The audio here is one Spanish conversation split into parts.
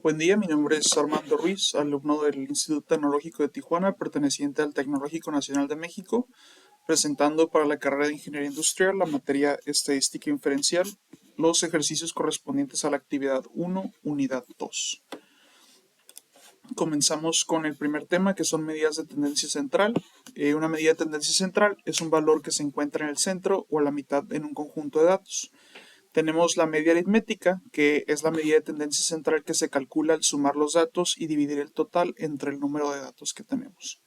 Buen día, mi nombre es Armando Ruiz, alumno del Instituto Tecnológico de Tijuana, perteneciente al Tecnológico Nacional de México, presentando para la carrera de Ingeniería Industrial la materia Estadística Inferencial, los ejercicios correspondientes a la actividad 1, unidad 2. Comenzamos con el primer tema, que son medidas de tendencia central. Una medida de tendencia central es un valor que se encuentra en el centro o a la mitad en un conjunto de datos. Tenemos la media aritmética, que es la medida de tendencia central que se calcula al sumar los datos y dividir el total entre el número de datos que tenemos.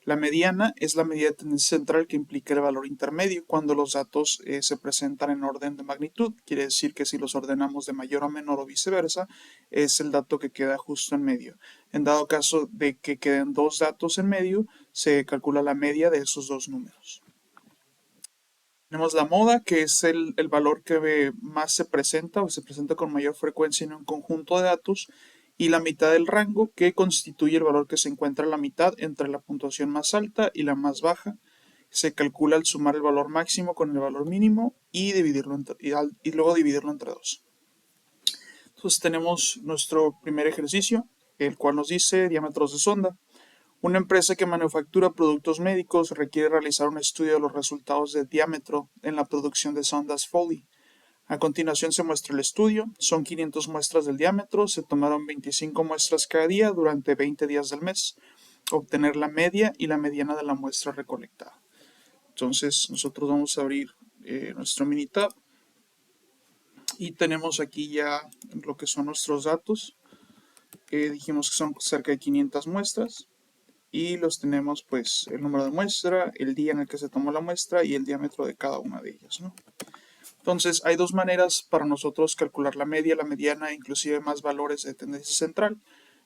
La mediana es la medida de tendencia central que implica el valor intermedio cuando los datos se presentan en orden de magnitud. Quiere decir que si los ordenamos de mayor a menor o viceversa, es el dato que queda justo en medio. En dado caso de que queden dos datos en medio, se calcula la media de esos dos números. Tenemos la moda, que es el valor que más se presenta o se presenta con mayor frecuencia en un conjunto de datos, y la mitad del rango, que constituye el valor que se encuentra a la mitad entre la puntuación más alta y la más baja. Se calcula al sumar el valor máximo con el valor mínimo y luego dividirlo entre dos. Entonces tenemos nuestro primer ejercicio, el cual nos dice diámetros de sonda. Una empresa que manufactura productos médicos requiere realizar un estudio de los resultados de diámetro en la producción de sondas Foley. A continuación se muestra el estudio. Son 500 muestras del diámetro. Se tomaron 25 muestras cada día durante 20 días del mes. Obtener la media y la mediana de la muestra recolectada. Entonces nosotros vamos a abrir nuestro Minitab y tenemos aquí ya lo que son nuestros datos. Dijimos que son cerca de 500 muestras. Y los tenemos pues el número de muestra, el día en el que se tomó la muestra y el diámetro de cada una de ellas, ¿no? Entonces hay dos maneras para nosotros calcular la media, la mediana e inclusive más valores de tendencia central.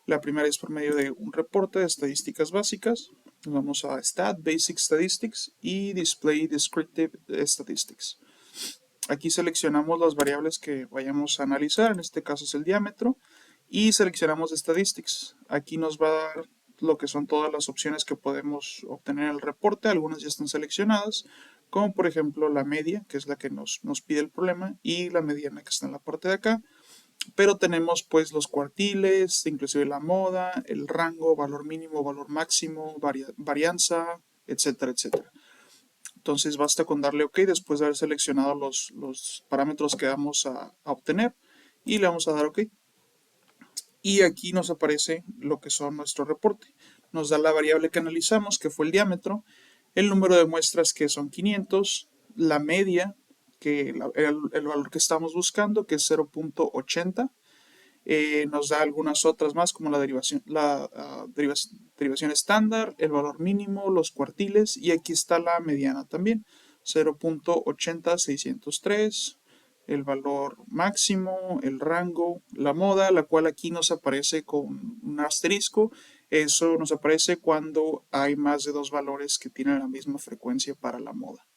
La primera es por medio de un reporte de estadísticas básicas. Nos vamos a Stat, Basic Statistics y Display Descriptive Statistics. Aquí seleccionamos las variables que vayamos a analizar, en este caso es el diámetro, y seleccionamos Statistics. Aquí nos va a dar lo que son todas las opciones que podemos obtener en el reporte. Algunas ya están seleccionadas, como por ejemplo la media, que es la que nos pide el problema, y la mediana, que está en la parte de acá. Pero tenemos pues los cuartiles, inclusive la moda, el rango, valor mínimo, valor máximo, varianza, etcétera, etcétera. Entonces basta con darle OK después de haber seleccionado los parámetros que vamos a obtener, y le vamos a dar OK. Y aquí nos aparece lo que son nuestro reporte. Nos da la variable que analizamos, que fue el diámetro, el número de muestras, que son 500, la media, que el valor que estamos buscando, que es 0.80. Nos da algunas otras más, como la derivación estándar, el valor mínimo, los cuartiles, y aquí está la mediana también, 0.80603, el valor máximo, el rango, la moda, la cual aquí nos aparece con un asterisco. Eso nos aparece cuando hay más de dos valores que tienen la misma frecuencia para la moda.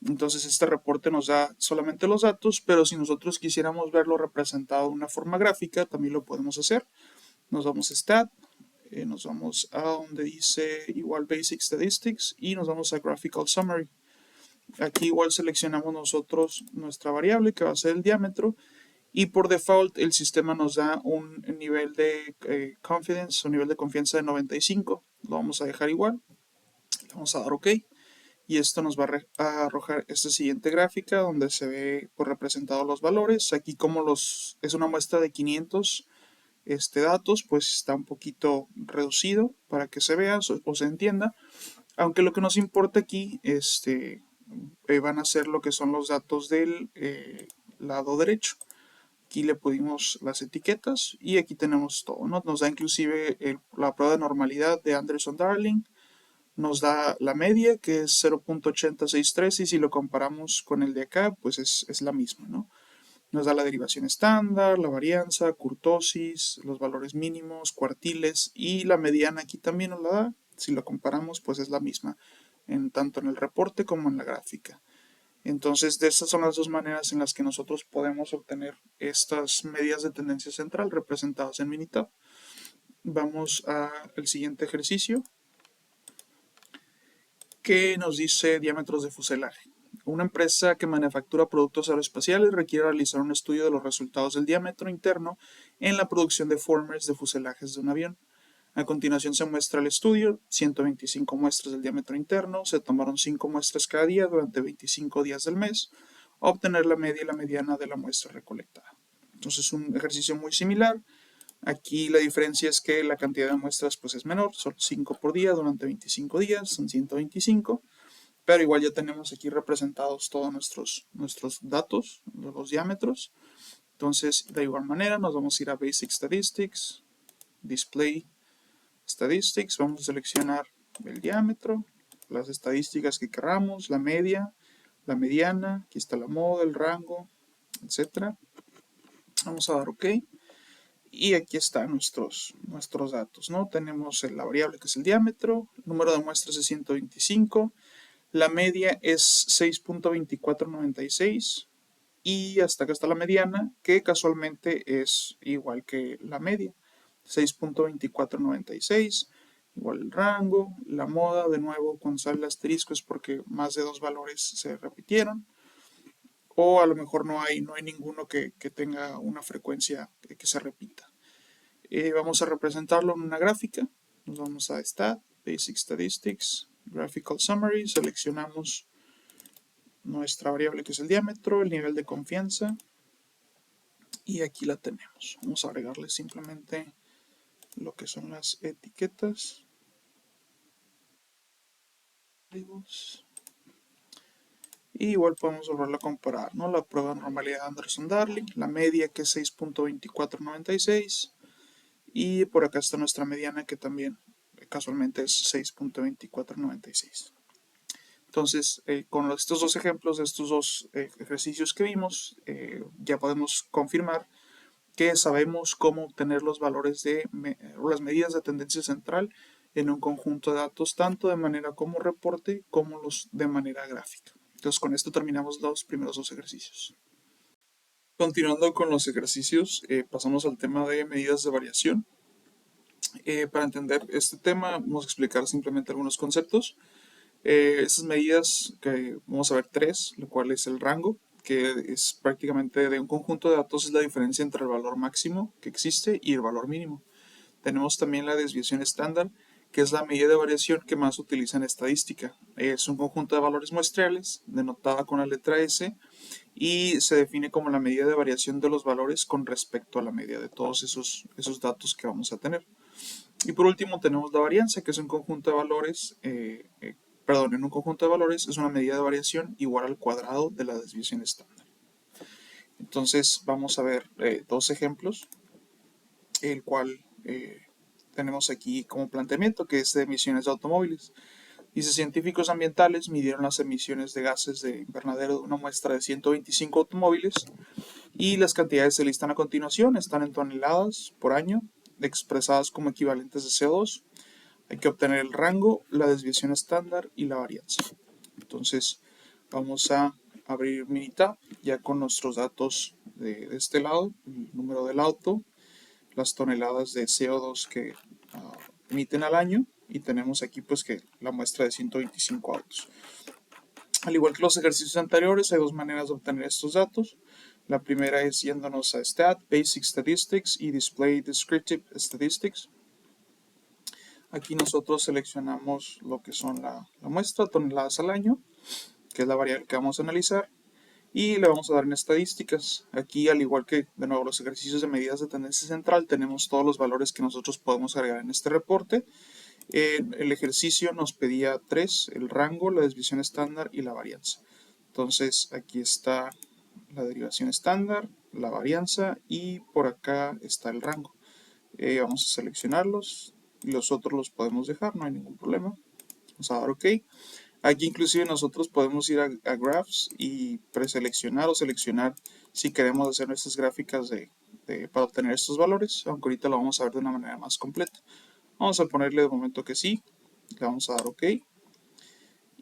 Entonces este reporte nos da solamente los datos, pero si nosotros quisiéramos verlo representado de una forma gráfica, también lo podemos hacer. Nos vamos a Stat, nos vamos a donde dice igual Basic Statistics y nos vamos a Graphical Summary. Aquí igual seleccionamos nosotros nuestra variable, que va a ser el diámetro, y por default el sistema nos da un nivel de confidence, un nivel de confianza de 95. Lo vamos a dejar igual, le vamos a dar OK, y esto nos va a arrojar esta siguiente gráfica donde se ve por representados los valores. Aquí, como es una muestra de 500 datos, pues está un poquito reducido para que se vea o se entienda, aunque lo que nos importa aquí van a ser lo que son los datos del lado derecho. Aquí le pusimos las etiquetas y aquí tenemos todo, ¿no? Nos da inclusive la prueba de normalidad de Anderson-Darling, nos da la media, que es 0.863, y si lo comparamos con el de acá, pues es la misma, ¿no? Nos da la derivación estándar, la varianza, kurtosis, los valores mínimos, cuartiles, y la mediana aquí también nos la da. Si lo comparamos, pues es la misma, tanto en el reporte como en la gráfica. Entonces, de estas son las dos maneras en las que nosotros podemos obtener estas medidas de tendencia central representadas en Minitab. Vamos al siguiente ejercicio, que nos dice diámetros de fuselaje. Una empresa que manufactura productos aeroespaciales requiere realizar un estudio de los resultados del diámetro interno en la producción de formers de fuselajes de un avión. A continuación se muestra el estudio, 125 muestras del diámetro interno, se tomaron 5 muestras cada día durante 25 días del mes, a obtener la media y la mediana de la muestra recolectada. Entonces un ejercicio muy similar. Aquí la diferencia es que la cantidad de muestras pues es menor, son 5 por día durante 25 días, son 125, pero igual ya tenemos aquí representados todos nuestros datos de los diámetros. Entonces de igual manera nos vamos a ir a Basic Statistics, Display Statistics, vamos a seleccionar el diámetro, las estadísticas que queramos, la media, la mediana, aquí está la moda, el rango, etc. Vamos a dar OK. Y aquí están nuestros datos, ¿no? Tenemos la variable que es el diámetro, el número de muestras es 125, la media es 6.2496 y hasta acá está la mediana, que casualmente es igual que la media, 6.2496, igual el rango, la moda, de nuevo cuando sale el asterisco es porque más de dos valores se repitieron, o a lo mejor no hay ninguno que tenga una frecuencia que se repita. Vamos a representarlo en una gráfica. Nos vamos a Stat, Basic Statistics, Graphical Summary, seleccionamos nuestra variable que es el diámetro, el nivel de confianza y aquí la tenemos. Vamos a agregarle simplemente lo que son las etiquetas. Y igual podemos volverlo a comparar, ¿no? La prueba de normalidad de Anderson-Darling, la media que es 6.2496 y por acá está nuestra mediana que también casualmente es 6.2496. Entonces, con estos dos ejemplos de estos dos ejercicios que vimos, ya podemos confirmar que sabemos cómo obtener los valores o las medidas de tendencia central en un conjunto de datos, tanto de manera como reporte como los de manera gráfica. Entonces, con esto terminamos los primeros dos ejercicios. Continuando con los ejercicios, pasamos al tema de medidas de variación. Para entender este tema, vamos a explicar simplemente algunos conceptos. Estas medidas, que vamos a ver tres, lo cual es el rango, que es prácticamente de un conjunto de datos, es la diferencia entre el valor máximo que existe y el valor mínimo. Tenemos también la desviación estándar, que es la medida de variación que más se utiliza en estadística. Es un conjunto de valores muestrales, denotada con la letra S, y se define como la medida de variación de los valores con respecto a la media de todos esos datos que vamos a tener. Y por último tenemos la varianza, que es un conjunto de valores, en un conjunto de valores es una medida de variación igual al cuadrado de la desviación estándar. Entonces vamos a ver dos ejemplos, el cual tenemos aquí como planteamiento, que es de emisiones de automóviles. Dice, científicos ambientales midieron las emisiones de gases de invernadero de una muestra de 125 automóviles y las cantidades se listan a continuación, están en toneladas por año, expresadas como equivalentes de CO2. Hay que obtener el rango, la desviación estándar y la varianza. Entonces vamos a abrir Minitab ya con nuestros datos de este lado, el número del auto, las toneladas de CO2 que emiten al año y tenemos aquí pues que la muestra de 125 autos. Al igual que los ejercicios anteriores, hay dos maneras de obtener estos datos. La primera es yéndonos a Stat, Basic Statistics y Display Descriptive Statistics. Aquí nosotros seleccionamos lo que son la muestra, toneladas al año, que es la variable que vamos a analizar, y le vamos a dar en estadísticas. Aquí, al igual que de nuevo los ejercicios de medidas de tendencia central, tenemos todos los valores que nosotros podemos agregar en este reporte. El ejercicio nos pedía tres, el rango, la desviación estándar y la varianza. Entonces aquí está la derivación estándar, la varianza y por acá está el rango. Vamos a seleccionarlos y los otros los podemos dejar, no hay ningún problema. Vamos a dar OK. Aquí inclusive nosotros podemos ir a Graphs y preseleccionar o seleccionar si queremos hacer nuestras gráficas para obtener estos valores, aunque ahorita lo vamos a ver de una manera más completa. Vamos a ponerle de momento que sí, le vamos a dar OK.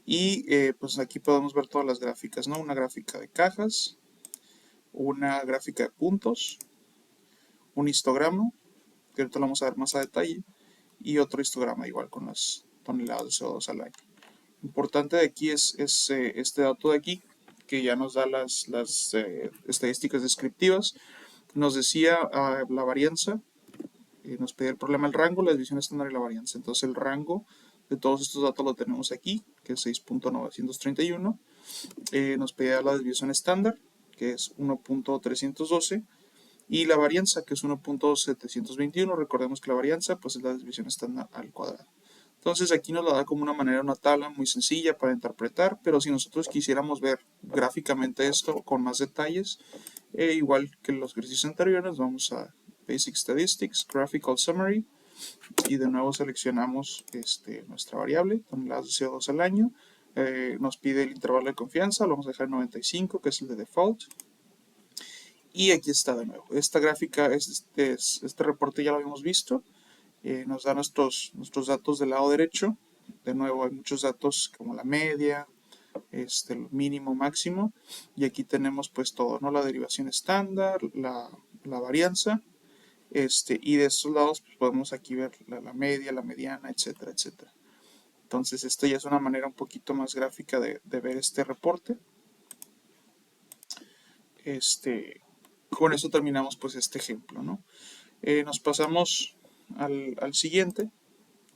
Y pues aquí podemos ver todas las gráficas, ¿no? Una gráfica de cajas, una gráfica de puntos, un histograma, que ahorita lo vamos a ver más a detalle, y otro histograma igual con las toneladas de CO2 al año. Lo importante de aquí es este dato de aquí, que ya nos da las estadísticas descriptivas. Nos decía la varianza, nos pedía el problema el rango, la desviación estándar y la varianza. Entonces el rango de todos estos datos lo tenemos aquí, que es 6.931. Nos pedía la desviación estándar, que es 1.312. Y la varianza, que es 1.721. Recordemos que la varianza pues, es la desviación estándar al cuadrado. Entonces aquí nos lo da como una manera, una tabla muy sencilla para interpretar, pero si nosotros quisiéramos ver gráficamente esto con más detalles, igual que los ejercicios anteriores, vamos a Basic Statistics, Graphical Summary, y de nuevo seleccionamos nuestra variable, toneladas de CO2 al año. Nos pide el intervalo de confianza, lo vamos a dejar en 95, que es el de default. Y aquí está de nuevo. Esta gráfica, este reporte ya lo habíamos visto. Nos da nuestros datos del lado derecho. De nuevo hay muchos datos como la media, el mínimo, máximo. Y aquí tenemos pues todo, ¿no? La derivación estándar, la varianza. Y de estos lados pues, podemos aquí ver la media, la mediana, etcétera, etcétera. Entonces esta ya es una manera un poquito más gráfica de ver este reporte. Con eso terminamos pues este ejemplo, ¿no? Nos pasamos al siguiente,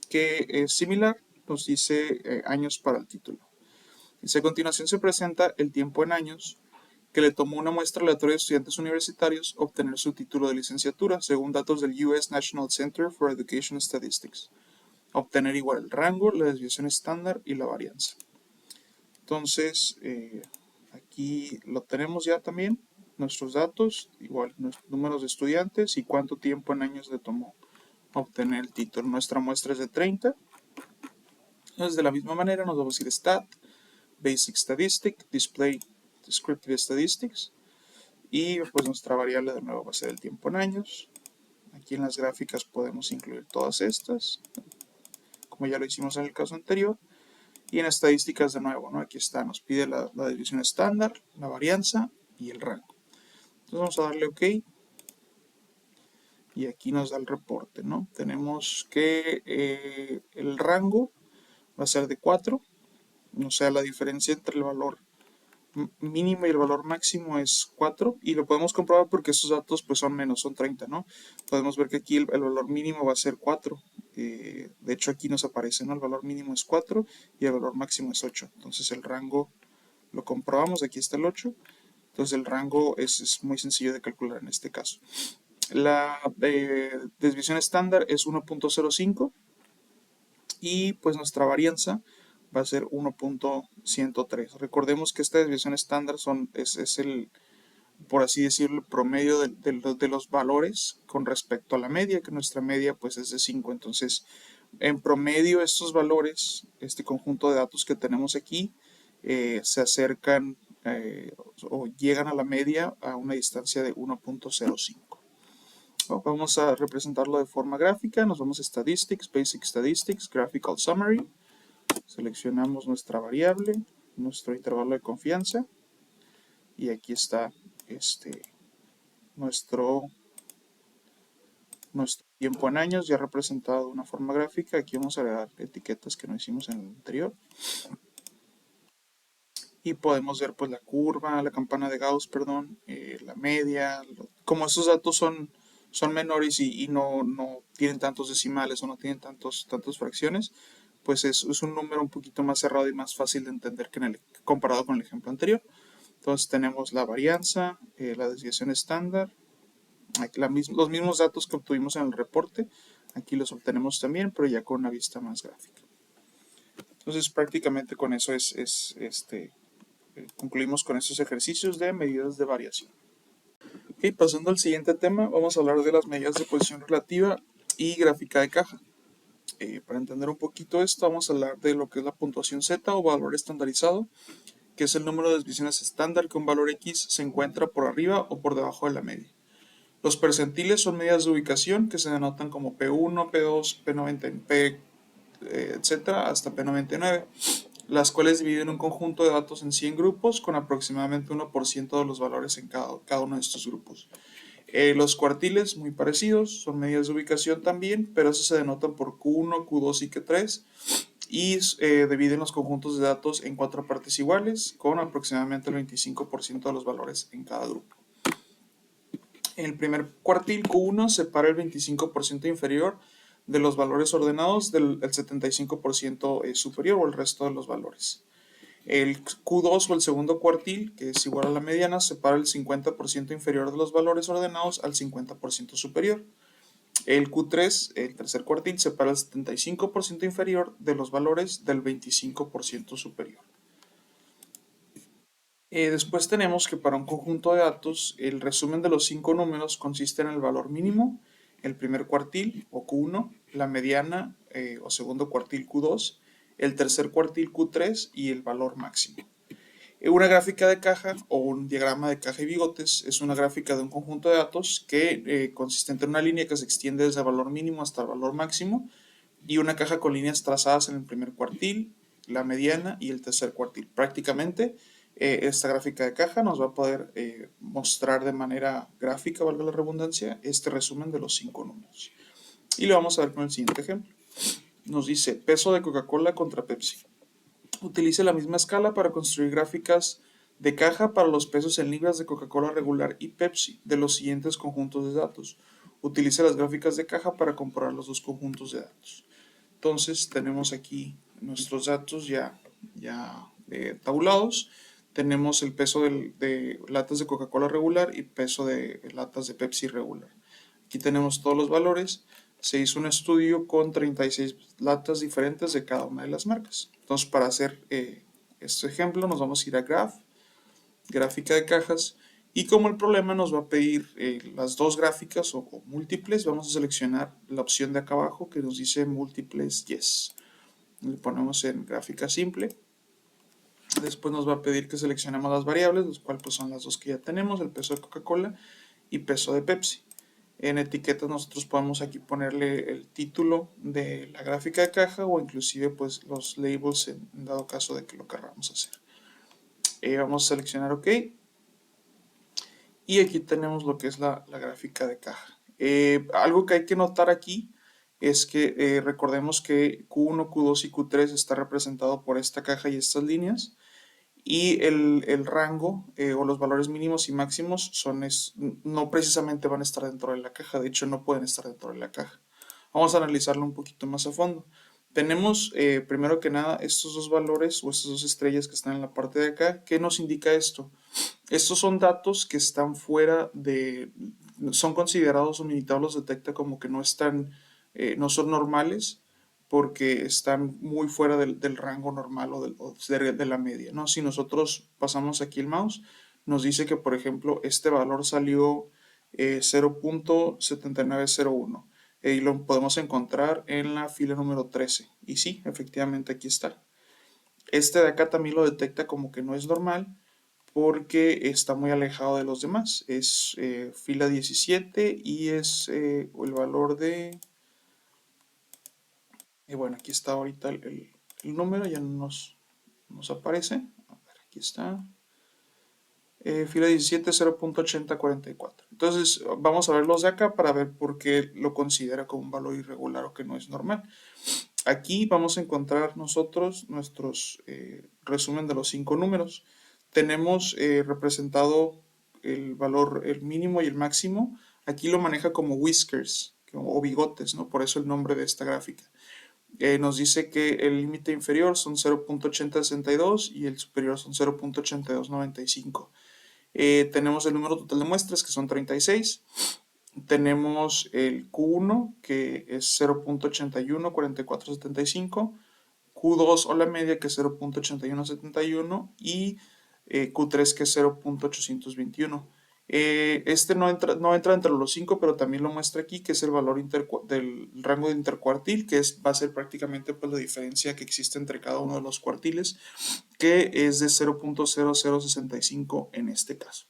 que es similar, nos dice años para el título. Dice, a continuación se presenta el tiempo en años que le tomó una muestra aleatoria de estudiantes universitarios obtener su título de licenciatura, según datos del US National Center for Education Statistics. Obtener igual el rango, la desviación estándar y la varianza. Entonces, aquí lo tenemos ya también, nuestros datos, igual nuestros números de estudiantes y cuánto tiempo en años le tomó obtener el título. Nuestra muestra es de 30. Entonces, de la misma manera nos vamos a ir a Stat, Basic Statistic, Display Descriptive Statistics, y pues nuestra variable de nuevo va a ser el tiempo en años. Aquí en las gráficas podemos incluir todas estas, como ya lo hicimos en el caso anterior. Y en estadísticas de nuevo, ¿no? Aquí está, nos pide la división estándar, la varianza y el rango. Entonces vamos a darle OK. Y aquí nos da el reporte, ¿no? Tenemos que el rango va a ser de 4. O sea, la diferencia entre el valor mínimo y el valor máximo es 4. Y lo podemos comprobar porque estos datos pues son menos, son 30, ¿no? Podemos ver que aquí el valor mínimo va a ser 4. De hecho aquí nos aparece, ¿no? El valor mínimo es 4 y el valor máximo es 8. Entonces el rango lo comprobamos, aquí está el 8. Entonces el rango es muy sencillo de calcular en este caso. La desviación estándar es 1.05 y pues nuestra varianza va a ser 1.103. Recordemos que esta desviación estándar es el, por así decirlo, el promedio de los valores con respecto a la media, que nuestra media pues es de 5. Entonces, en promedio estos valores, este conjunto de datos que tenemos aquí, se acercan o llegan a la media a una distancia de 1.05. Vamos a representarlo de forma gráfica. Nos vamos a Statistics, Basic Statistics, Graphical Summary. Seleccionamos nuestra variable, nuestro intervalo de confianza. Y aquí está nuestro tiempo en años ya representado de una forma gráfica. Aquí vamos a agregar etiquetas que no hicimos en el anterior. Y podemos ver pues la curva, la campana de Gauss, perdón, la media. Como estos datos son menores y no tienen tantos decimales o no tienen tantas fracciones, pues es un número un poquito más cerrado y más fácil de entender que comparado con el ejemplo anterior. Entonces tenemos la varianza, la desviación estándar, aquí los mismos datos que obtuvimos en el reporte, aquí los obtenemos también, pero ya con una vista más gráfica. Entonces prácticamente con eso concluimos con estos ejercicios de medidas de variación. Okay, pasando al siguiente tema, vamos a hablar de las medidas de posición relativa y gráfica de caja. Para entender un poquito esto, vamos a hablar de lo que es la puntuación Z o valor estandarizado, que es el número de desviaciones estándar que un valor X se encuentra por arriba o por debajo de la media. Los percentiles son medidas de ubicación que se denotan como P1, P2, P90, P, etc. hasta P99, las cuales dividen un conjunto de datos en 100 grupos con aproximadamente 1% de los valores en cada uno de estos grupos. Los cuartiles, muy parecidos, son medidas de ubicación también, pero estos se denotan por Q1, Q2 y Q3. y dividen los conjuntos de datos en 4 partes iguales con aproximadamente el 25% de los valores en cada grupo. En el primer cuartil Q1 separa el 25% inferior de los valores ordenados del 75% superior o el resto de los valores. El Q2 o el segundo cuartil, que es igual a la mediana, separa el 50% inferior de los valores ordenados al 50% superior. El Q3, el tercer cuartil, separa el 75% inferior de los valores del 25% superior. Después tenemos que para un conjunto de datos, el resumen de los 5 números consiste en el valor mínimo, el primer cuartil o Q1, la mediana o segundo cuartil Q2, el tercer cuartil Q3 y el valor máximo. Una gráfica de caja o un diagrama de caja y bigotes es una gráfica de un conjunto de datos que consiste en una línea que se extiende desde el valor mínimo hasta el valor máximo y una caja con líneas trazadas en el primer cuartil, la mediana y el tercer cuartil. Prácticamente esta gráfica de caja nos va a poder mostrar de manera gráfica, valga la redundancia, este resumen de los 5 números. Y lo vamos a ver con el siguiente ejemplo. Nos dice peso de Coca-Cola contra Pepsi. Utilice la misma escala para construir gráficas de caja para los pesos en libras de Coca-Cola regular y Pepsi de los siguientes conjuntos de datos. Utilice las gráficas de caja para comparar los dos conjuntos de datos. Entonces tenemos aquí nuestros datos ya tabulados. Tenemos el peso de latas de Coca-Cola regular y peso de latas de Pepsi regular. Aquí tenemos todos los valores. Se hizo un estudio con 36 latas diferentes de cada una de las marcas. Entonces, para hacer este ejemplo, nos vamos a ir a Graph, gráfica de cajas, y como el problema nos va a pedir las dos gráficas o múltiples, vamos a seleccionar la opción de acá abajo que nos dice múltiples yes. Le ponemos en gráfica simple. Después nos va a pedir que seleccionemos las variables, las cuales pues, son las dos que ya tenemos, el peso de Coca-Cola y peso de Pepsi. En etiquetas nosotros podemos aquí ponerle el título de la gráfica de caja o inclusive pues los labels en dado caso de que lo queramos hacer. Vamos a seleccionar OK. Y aquí tenemos lo que es la gráfica de caja. Algo que hay que notar aquí es que recordemos que Q1, Q2 y Q3 está representado por esta caja y estas líneas. Y el rango o los valores mínimos y máximos no precisamente van a estar dentro de la caja, de hecho no pueden estar dentro de la caja. Vamos a analizarlo un poquito más a fondo. Tenemos primero que nada estos dos valores o estas dos estrellas que están en la parte de acá. ¿Qué nos indica esto? Estos son datos que están fuera son considerados o Minitab los detecta como que no son normales porque están muy fuera del rango normal o de la media, ¿no? Si nosotros pasamos aquí el mouse, nos dice que, por ejemplo, este valor salió 0.7901 y lo podemos encontrar en la fila número 13. Y sí, efectivamente aquí está. Este de acá también lo detecta como que no es normal porque está muy alejado de los demás. Es fila 17 y es el valor de... bueno, aquí está ahorita el número, ya nos aparece. A ver, aquí está. Fila 17, 0.8044. Entonces, vamos a ver los de acá para ver por qué lo considera como un valor irregular o que no es normal. Aquí vamos a encontrar nosotros nuestros resumen de los 5 números. Tenemos representado el valor, el mínimo y el máximo. Aquí lo maneja como whiskers o bigotes, ¿no? Por eso el nombre de esta gráfica. Nos dice que el límite inferior son 0.8062 y el superior son 0.8295. Tenemos el número total de muestras que son 36. Tenemos el Q1 que es 0.814475, Q2 o la media que es 0.8171 y Q3 que es 0.821. Este no entra entre los 5, pero también lo muestra aquí, que es el valor del rango de intercuartil, que va a ser prácticamente pues, la diferencia que existe entre cada uno de los cuartiles, que es de 0.0065 en este caso.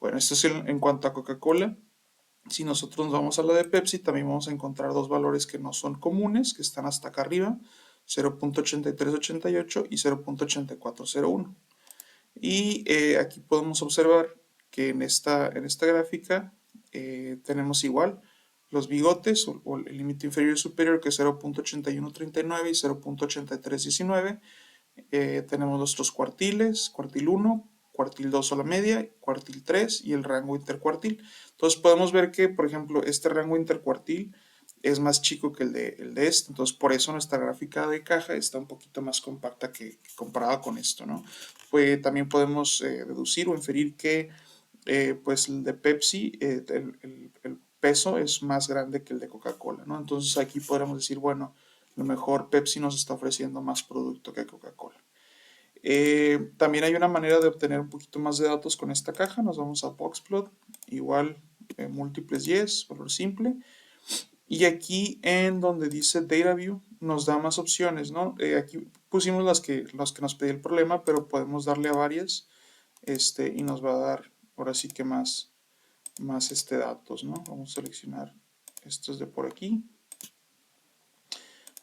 Bueno, esto es en cuanto a Coca-Cola. Si nosotros nos vamos a la de Pepsi, también vamos a encontrar dos valores que no son comunes, que están hasta acá arriba, 0.8388 y 0.8401. Y aquí podemos observar que en esta gráfica tenemos igual los bigotes o el límite inferior y superior, que es 0.8139 y 0.8319. Tenemos nuestros cuartiles, cuartil 1, cuartil 2 a la media, cuartil 3 y el rango intercuartil. Entonces podemos ver que, por ejemplo, este rango intercuartil es más chico que el de este, entonces por eso nuestra gráfica de caja está un poquito más compacta que comparada con esto, ¿no? Pues también podemos deducir o inferir que pues el de Pepsi, el peso es más grande que el de Coca-Cola, ¿no? Entonces aquí podríamos decir, bueno, a lo mejor Pepsi nos está ofreciendo más producto que Coca-Cola. También hay una manera de obtener un poquito más de datos con esta caja. Nos vamos a Boxplot, igual múltiples yes, valor simple. Y aquí en donde dice Data View nos da más opciones, ¿no? Aquí pusimos las que nos pedía el problema, pero podemos darle a varias y nos va a dar ahora sí que más datos, ¿no? Vamos a seleccionar estos de por aquí.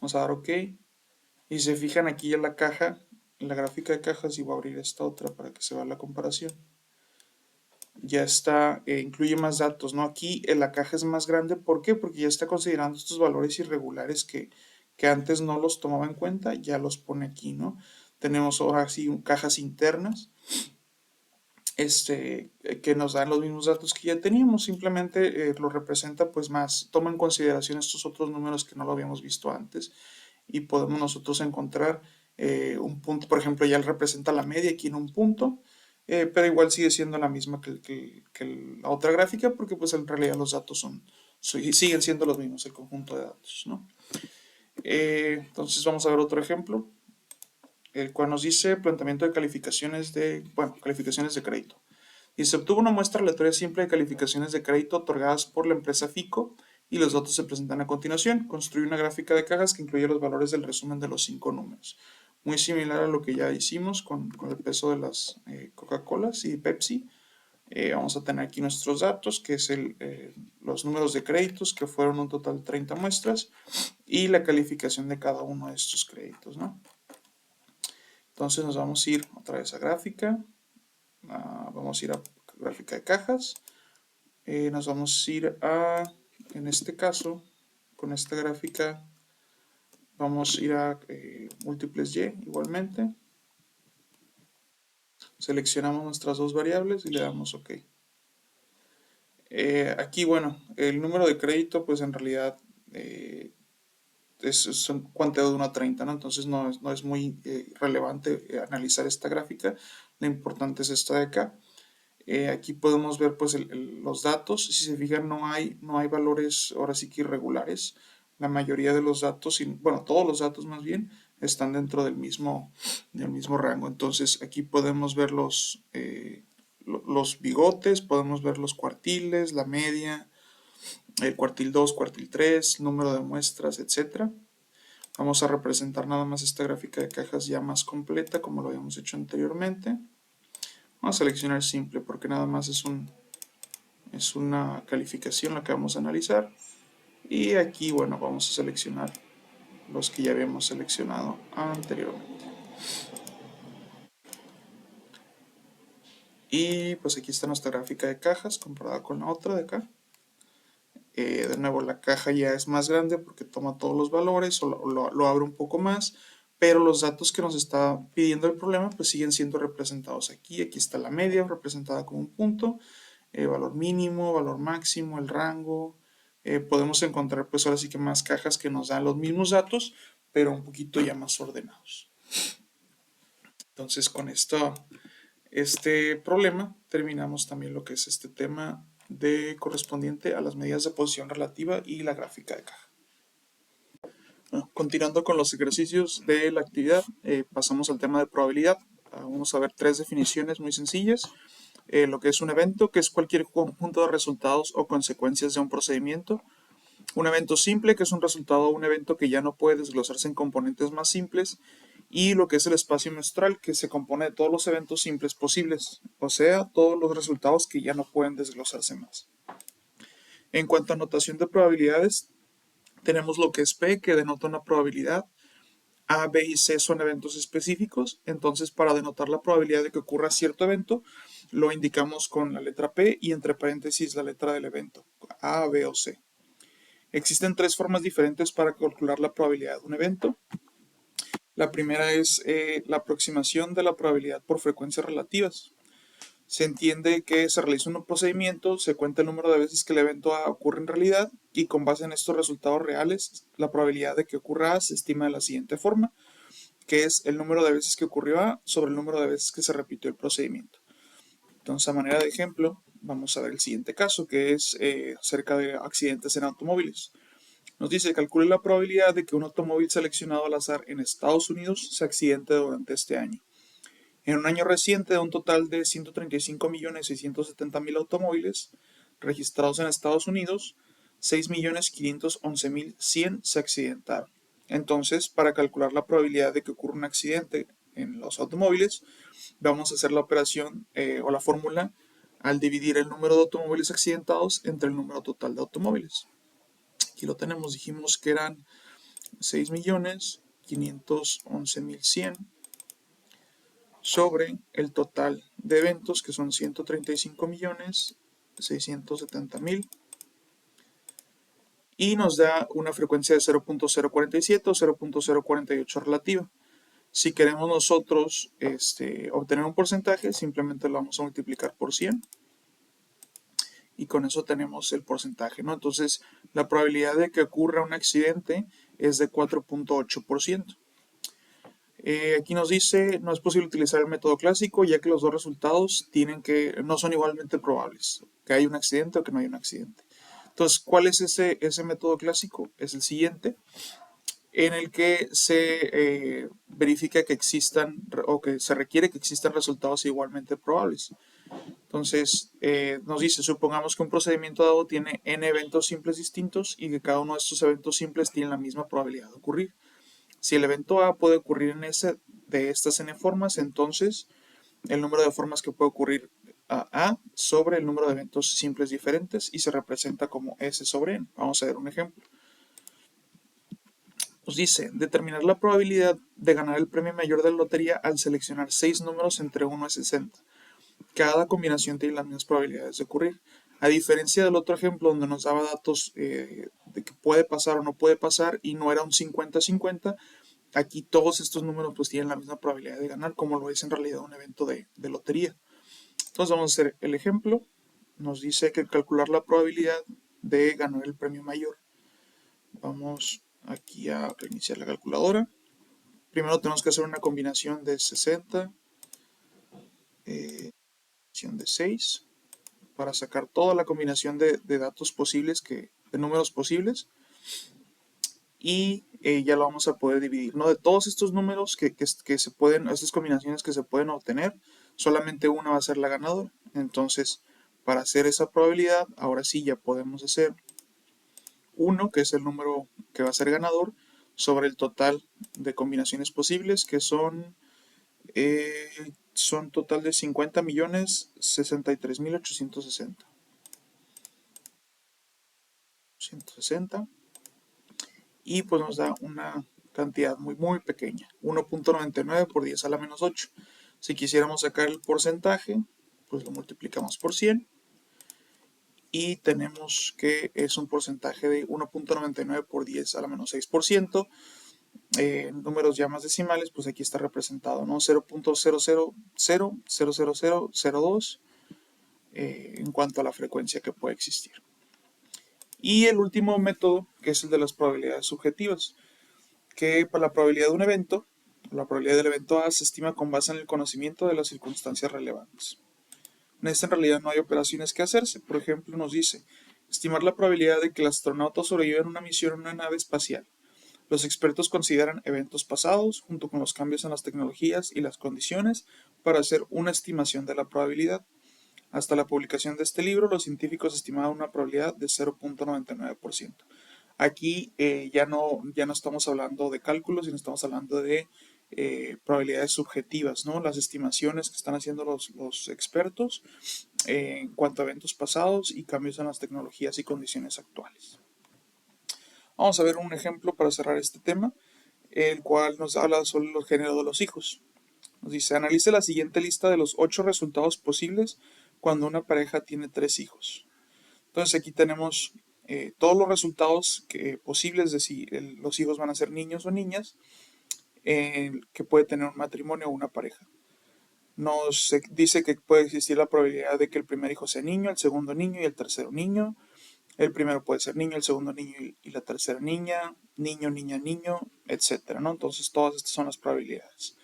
Vamos a dar OK. Y si se fijan aquí en la caja, en la gráfica de cajas, y voy a abrir esta otra para que se vea la comparación. Ya está, incluye más datos, ¿no? Aquí la caja es más grande, ¿por qué? Porque ya está considerando estos valores irregulares que antes no los tomaba en cuenta, ya los pone aquí, ¿no? Tenemos ahora sí cajas internas, que nos dan los mismos datos que ya teníamos, simplemente lo representa pues más, toma en consideración estos otros números que no lo habíamos visto antes y podemos nosotros encontrar un punto, por ejemplo, ya representa la media aquí en un punto, pero igual sigue siendo la misma que la otra gráfica porque pues en realidad los datos siguen siendo los mismos, el conjunto de datos, ¿no? Entonces vamos a ver otro ejemplo, el cual nos dice planteamiento de calificaciones calificaciones de crédito. Y se obtuvo una muestra aleatoria simple de calificaciones de crédito otorgadas por la empresa FICO y los datos se presentan a continuación. Construye una gráfica de cajas que incluye los valores del resumen de los 5 números. Muy similar a lo que ya hicimos con el peso de las Coca-Colas y Pepsi. Vamos a tener aquí nuestros datos, que es los números de créditos, que fueron un total de 30 muestras, y la calificación de cada uno de estos créditos, ¿no? Entonces nos vamos a ir otra vez a gráfica. Vamos a ir a gráfica de cajas. Nos vamos a ir en este caso, con esta gráfica, vamos a ir a múltiples y igualmente. Seleccionamos nuestras dos variables y le damos OK. Aquí, bueno, el número de crédito, pues en realidad es un cuanteo de 1 a 30, ¿no? Entonces no es muy relevante analizar esta gráfica. Lo importante es esta de acá. Aquí podemos ver pues los datos. Si se fijan no hay valores ahora sí que irregulares. La mayoría de los datos, bueno, todos los datos más bien, están dentro del mismo rango. Entonces aquí podemos ver los bigotes, podemos ver los cuartiles, la media, el cuartil 2, cuartil 3, número de muestras, etc. Vamos a representar nada más esta gráfica de cajas ya más completa como lo habíamos hecho anteriormente. Vamos a seleccionar simple porque nada más es una calificación la que vamos a analizar. Y aquí, bueno, vamos a seleccionar los que ya habíamos seleccionado anteriormente. Y pues aquí está nuestra gráfica de cajas comparada con la otra de acá. De nuevo, la caja ya es más grande porque toma todos los valores o lo abre un poco más, pero los datos que nos está pidiendo el problema pues siguen siendo representados aquí. Aquí está la media representada como un punto, valor mínimo, valor máximo, el rango. Podemos encontrar pues ahora sí que más cajas que nos dan los mismos datos, pero un poquito ya más ordenados. Entonces con este problema terminamos también lo que es este tema correspondiente a las medidas de posición relativa y la gráfica de caja. Bueno, continuando con los ejercicios de la actividad, pasamos al tema de probabilidad. Vamos a ver tres definiciones muy sencillas. Lo que es un evento, que es cualquier conjunto de resultados o consecuencias de un procedimiento. Un evento simple, que es un resultado o un evento que ya no puede desglosarse en componentes más simples. Y lo que es el espacio muestral, que se compone de todos los eventos simples posibles, o sea, todos los resultados que ya no pueden desglosarse más. En cuanto a notación de probabilidades, tenemos lo que es P, que denota una probabilidad. A, B y C son eventos específicos, entonces para denotar la probabilidad de que ocurra cierto evento, lo indicamos con la letra P y entre paréntesis la letra del evento, A, B o C. Existen tres formas diferentes para calcular la probabilidad de un evento. La primera es la aproximación de la probabilidad por frecuencias relativas. Se entiende que se realiza un procedimiento, se cuenta el número de veces que el evento A ocurre en realidad y con base en estos resultados reales, la probabilidad de que ocurra A se estima de la siguiente forma, que es el número de veces que ocurrió A sobre el número de veces que se repitió el procedimiento. Entonces, a manera de ejemplo, vamos a ver el siguiente caso, que es acerca de accidentes en automóviles. Nos dice, calcule la probabilidad de que un automóvil seleccionado al azar en Estados Unidos se accidente durante este año. En un año reciente, de un total de 135.670.000 automóviles registrados en Estados Unidos, 6.511.100 se accidentaron. Entonces, para calcular la probabilidad de que ocurra un accidente en los automóviles, vamos a hacer la operación o la fórmula al dividir el número de automóviles accidentados entre el número total de automóviles. Aquí lo tenemos, dijimos que eran 6.511.100 sobre el total de eventos, que son 135.670.000, y nos da una frecuencia de 0.047 o 0.048 relativa. Si queremos nosotros obtener un porcentaje, simplemente lo vamos a multiplicar por 100 y con eso tenemos el porcentaje, ¿no? Entonces, la probabilidad de que ocurra un accidente es de 4.8%. Aquí nos dice, no es posible utilizar el método clásico ya que los dos resultados no son igualmente probables, que hay un accidente o que no hay un accidente. Entonces, ¿cuál es ese método clásico? Es el siguiente, en el que se verifica que existan o que se requiere que existan resultados igualmente probables. Entonces, nos dice, supongamos que un procedimiento dado tiene n eventos simples distintos y que cada uno de estos eventos simples tiene la misma probabilidad de ocurrir. Si el evento A puede ocurrir en de estas n formas, entonces el número de formas que puede ocurrir A sobre el número de eventos simples diferentes y se representa como S sobre N. Vamos a ver un ejemplo. Nos dice, determinar la probabilidad de ganar el premio mayor de la lotería al seleccionar 6 números entre 1 y 60. Cada combinación tiene las mismas probabilidades de ocurrir. A diferencia del otro ejemplo donde nos daba datos de que puede pasar o no puede pasar y no era un 50-50, aquí todos estos números pues tienen la misma probabilidad de ganar como lo es en realidad un evento de lotería. Entonces vamos a hacer el ejemplo. Nos dice que calcular la probabilidad de ganar el premio mayor. Vamos aquí a reiniciar la calculadora. Primero tenemos que hacer una combinación de 60, de 6, para sacar toda la combinación de datos posibles, de números posibles. Y ya lo vamos a poder dividir, ¿no? De todos estos números que se pueden, estas combinaciones que se pueden obtener, solamente una va a ser la ganadora. Entonces, para hacer esa probabilidad, ahora sí ya podemos hacer 1, que es el número que va a ser ganador, sobre el total de combinaciones posibles, que son total de 50.063.860. 160. Y pues nos da una cantidad muy muy pequeña, 1.99 por 10 a la menos 8. Si quisiéramos sacar el porcentaje, pues lo multiplicamos por 100 y tenemos que es un porcentaje de 1.99 por 10 a la menos 6%. Números ya más decimales, pues aquí está representado, ¿no? 0.0000002 en cuanto a la frecuencia que puede existir. Y el último método, que es el de las probabilidades subjetivas, que para la probabilidad de un evento, la probabilidad del evento A se estima con base en el conocimiento de las circunstancias relevantes. En esta en realidad no hay operaciones que hacerse. Por ejemplo, nos dice, estimar la probabilidad de que el astronauta sobreviva en una misión en una nave espacial. Los expertos consideran eventos pasados, junto con los cambios en las tecnologías y las condiciones, para hacer una estimación de la probabilidad. Hasta la publicación de este libro, los científicos estimaban una probabilidad de 0.99%. Aquí ya no estamos hablando de cálculos, sino estamos hablando de probabilidades subjetivas, ¿no? Las estimaciones que están haciendo los expertos en cuanto a eventos pasados y cambios en las tecnologías y condiciones actuales. Vamos a ver un ejemplo para cerrar este tema, el cual nos habla sobre el género de los hijos. Nos dice, analice la siguiente lista de los 8 resultados posibles cuando una pareja tiene 3 hijos. Entonces aquí tenemos todos los resultados posibles de si los hijos van a ser niños o niñas que puede tener un matrimonio o una pareja. Nos dice que puede existir la probabilidad de que el primer hijo sea niño, el segundo niño y el tercero niño. El primero puede ser niño, el segundo niño y la tercera niña, niño, niña, niño, etcétera, ¿no? Entonces todas estas son las probabilidades.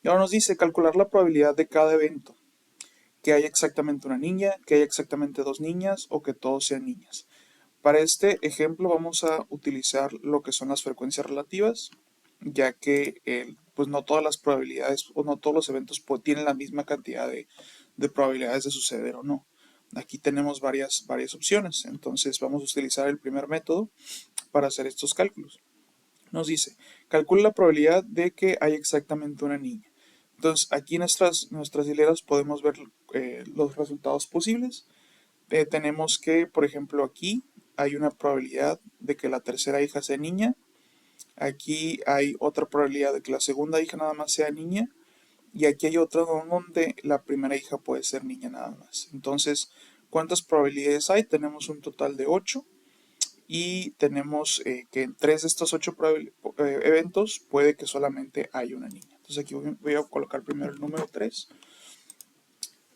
Y ahora nos dice calcular la probabilidad de cada evento. Que haya exactamente una niña, que haya exactamente dos niñas o que todos sean niñas. Para este ejemplo vamos a utilizar lo que son las frecuencias relativas, ya que pues no todas las probabilidades o no todos los eventos tienen la misma cantidad de probabilidades de suceder o no. Aquí tenemos varias opciones, entonces vamos a utilizar el primer método para hacer estos cálculos. Nos dice, calcula la probabilidad de que haya exactamente una niña. Entonces aquí en nuestras hileras podemos ver los resultados posibles. Tenemos que, por ejemplo, aquí hay una probabilidad de que la tercera hija sea niña. Aquí hay otra probabilidad de que la segunda hija nada más sea niña. Y aquí hay otra donde la primera hija puede ser niña nada más. Entonces, ¿cuántas probabilidades hay? Tenemos un total de 8. Y tenemos que en 3 de estos 8 eventos puede que solamente haya una niña. Entonces aquí voy a colocar primero el número 3.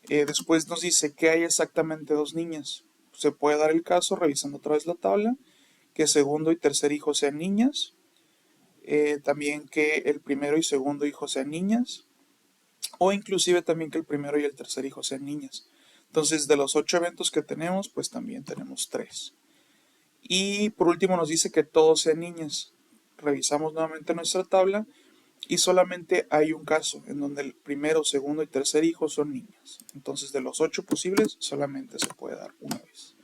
Después nos dice que hay exactamente dos niñas. Se puede dar el caso, revisando otra vez la tabla, que segundo y tercer hijo sean niñas. También que el primero y segundo hijo sean niñas. O inclusive también que el primero y el tercer hijo sean niñas. Entonces de los 8 eventos que tenemos, pues también tenemos 3. Y por último nos dice que todos sean niñas. Revisamos nuevamente nuestra tabla y solamente hay un caso en donde el primero, segundo y tercer hijo son niñas. Entonces de los 8 posibles solamente se puede dar una vez.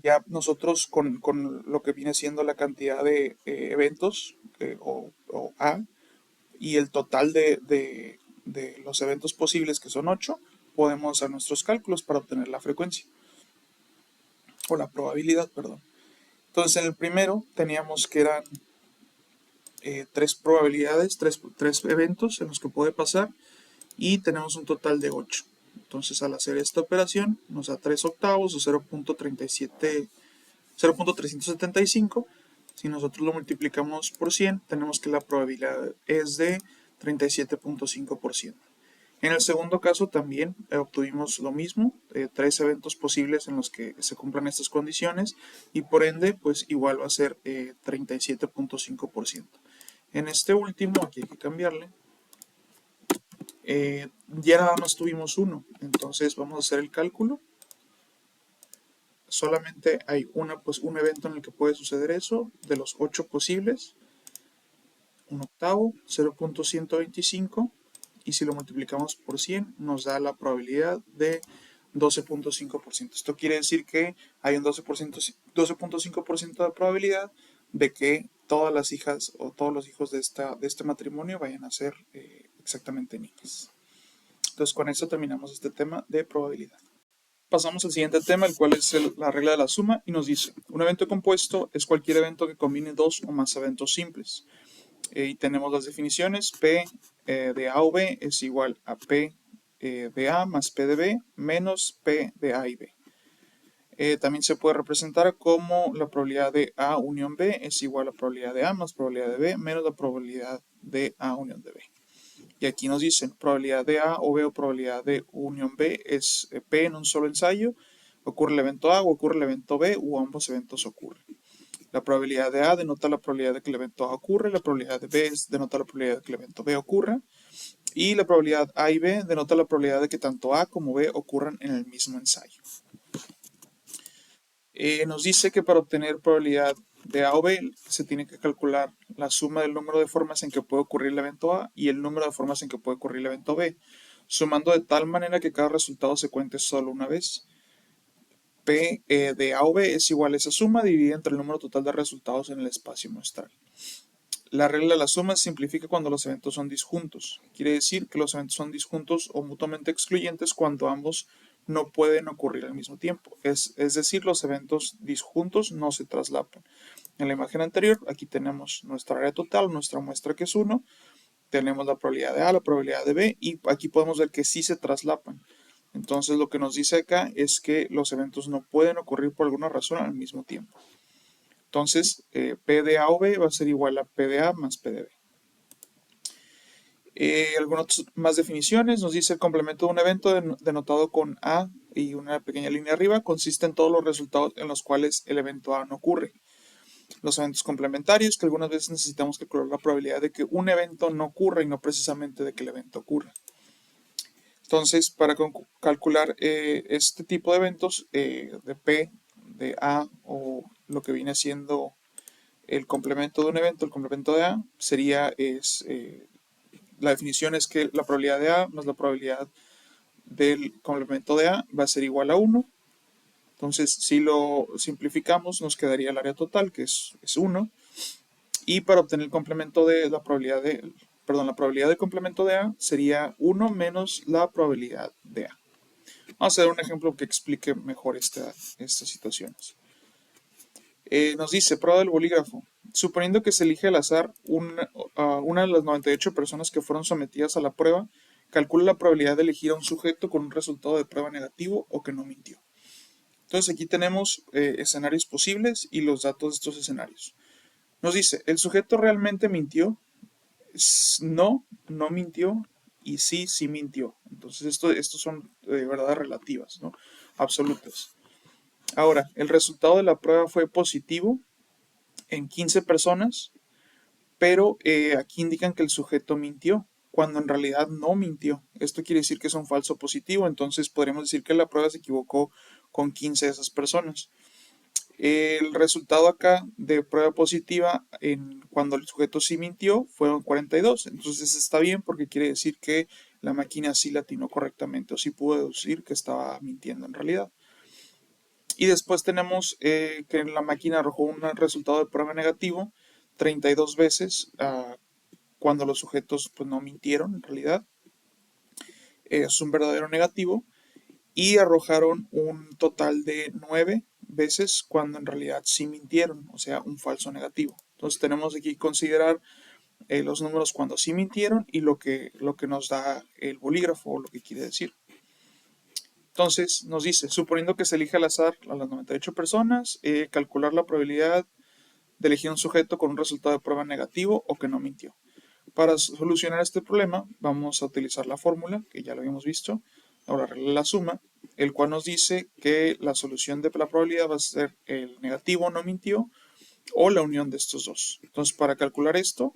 Ya nosotros con lo que viene siendo la cantidad de eventos o A y el total de los eventos posibles que son 8, podemos hacer nuestros cálculos para obtener la frecuencia o la probabilidad, perdón. Entonces en el primero teníamos que eran 3 probabilidades, 3 eventos en los que puede pasar y tenemos un total de 8. Entonces al hacer esta operación nos da 3 octavos o 0.375. Si nosotros lo multiplicamos por 100, tenemos que la probabilidad es de 37.5%. En el segundo caso también obtuvimos lo mismo, 3 eventos posibles en los que se cumplan estas condiciones y por ende pues igual va a ser 37.5%. En este último, aquí hay que cambiarle, ya nada más tuvimos uno, entonces vamos a hacer el cálculo. Solamente hay un evento en el que puede suceder eso, de los 8 posibles, un octavo, 0.125, y si lo multiplicamos por 100 nos da la probabilidad de 12.5%. Esto quiere decir que hay un 12.5% de probabilidad de que todas las hijas o todos los hijos de este matrimonio vayan a ser exactamente niñas. Entonces con esto terminamos este tema de probabilidad. Pasamos al siguiente tema, el cual es la regla de la suma, y nos dice, un evento compuesto es cualquier evento que combine dos o más eventos simples. Y tenemos las definiciones, P de A o B es igual a P de A más P de B menos P de A y B. También se puede representar como la probabilidad de A unión B es igual a la probabilidad de A más probabilidad de B menos la probabilidad de A unión de B. Y aquí nos dicen probabilidad de A o B o probabilidad de unión B es P en un solo ensayo, ocurre el evento A o ocurre el evento B o ambos eventos ocurren. La probabilidad de A denota la probabilidad de que el evento A ocurre, la probabilidad de B denota la probabilidad de que el evento B ocurra, y la probabilidad A y B denota la probabilidad de que tanto A como B ocurran en el mismo ensayo. Nos dice que para obtener probabilidad de A o B se tiene que calcular la suma del número de formas en que puede ocurrir el evento A y el número de formas en que puede ocurrir el evento B, sumando de tal manera que cada resultado se cuente solo una vez. P de A o B es igual a esa suma dividida entre el número total de resultados en el espacio muestral. La regla de la suma se simplifica cuando los eventos son disjuntos. Quiere decir que los eventos son disjuntos o mutuamente excluyentes cuando ambos no pueden ocurrir al mismo tiempo. Es decir, los eventos disjuntos no se traslapan. En la imagen anterior, aquí tenemos nuestra área total, nuestra muestra que es 1. Tenemos la probabilidad de A, la probabilidad de B, y aquí podemos ver que sí se traslapan. Entonces lo que nos dice acá es que los eventos no pueden ocurrir por alguna razón al mismo tiempo. Entonces, P de A o B va a ser igual a P de A más P de B. Algunas más definiciones. Nos dice el complemento de un evento denotado con A y una pequeña línea arriba consiste en todos los resultados en los cuales el evento A no ocurre. Los eventos complementarios, que algunas veces necesitamos calcular la probabilidad de que un evento no ocurra y no precisamente de que el evento ocurra. Entonces, para calcular este tipo de eventos de P, de A o lo que viene siendo el complemento de un evento, el complemento de A, la definición es que la probabilidad de A más la probabilidad del complemento de A va a ser igual a 1. Entonces, si lo simplificamos, nos quedaría el área total, que es 1. Y para obtener el complemento de la probabilidad la probabilidad del complemento de A sería 1 menos la probabilidad de A. Vamos a hacer un ejemplo que explique mejor estas situaciones. Nos dice, prueba del bolígrafo. Suponiendo que se elige al azar una de las 98 personas que fueron sometidas a la prueba, calcula la probabilidad de elegir a un sujeto con un resultado de prueba negativo o que no mintió. Entonces aquí tenemos escenarios posibles y los datos de estos escenarios. Nos dice, ¿el sujeto realmente mintió? No, no mintió y sí, sí mintió. Entonces estos son verdades relativas, ¿no? Absolutas. Ahora, el resultado de la prueba fue positivo en 15 personas, pero aquí indican que el sujeto mintió, cuando en realidad no mintió. Esto quiere decir que es un falso positivo, entonces podríamos decir que la prueba se equivocó con 15 de esas personas. El resultado acá de prueba positiva cuando el sujeto sí mintió fueron 42. Entonces está bien porque quiere decir que la máquina sí latinó correctamente o sí pudo deducir que estaba mintiendo en realidad. Y después tenemos que la máquina arrojó un resultado de prueba negativo 32 veces cuando los sujetos pues, no mintieron en realidad. Es un verdadero negativo. Y arrojaron un total de 9 veces cuando en realidad sí mintieron, o sea, un falso negativo. Entonces tenemos aquí que considerar los números cuando sí mintieron y lo que nos da el bolígrafo o lo que quiere decir. Entonces nos dice, suponiendo que se elige al azar a las 98 personas, calcular la probabilidad de elegir un sujeto con un resultado de prueba negativo o que no mintió. Para solucionar este problema vamos a utilizar la fórmula, que ya lo habíamos visto, ahora la regla de la suma, el cual nos dice que la solución de la probabilidad va a ser el negativo no mintió o la unión de estos dos. Entonces para calcular esto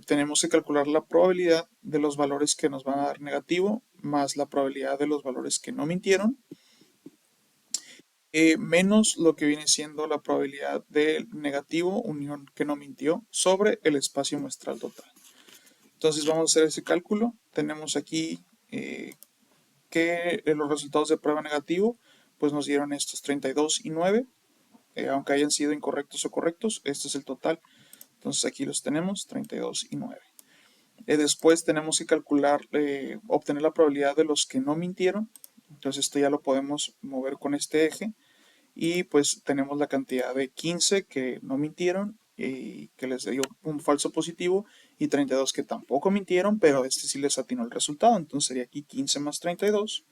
tenemos que calcular la probabilidad de los valores que nos van a dar negativo más la probabilidad de los valores que no mintieron menos lo que viene siendo la probabilidad del negativo unión que no mintió sobre el espacio muestral total. Entonces vamos a hacer ese cálculo. Tenemos aquí que los resultados de prueba negativo pues nos dieron estos 32 y 9. Aunque hayan sido incorrectos o correctos, este es el total. Entonces aquí los tenemos, 32 y 9. Después tenemos que calcular, obtener la probabilidad de los que no mintieron. Entonces esto ya lo podemos mover con este eje. Y pues tenemos la cantidad de 15 que no mintieron y que les dio un falso positivo y 32 que tampoco mintieron, pero este sí les atinó el resultado. Entonces sería aquí 15 más 32,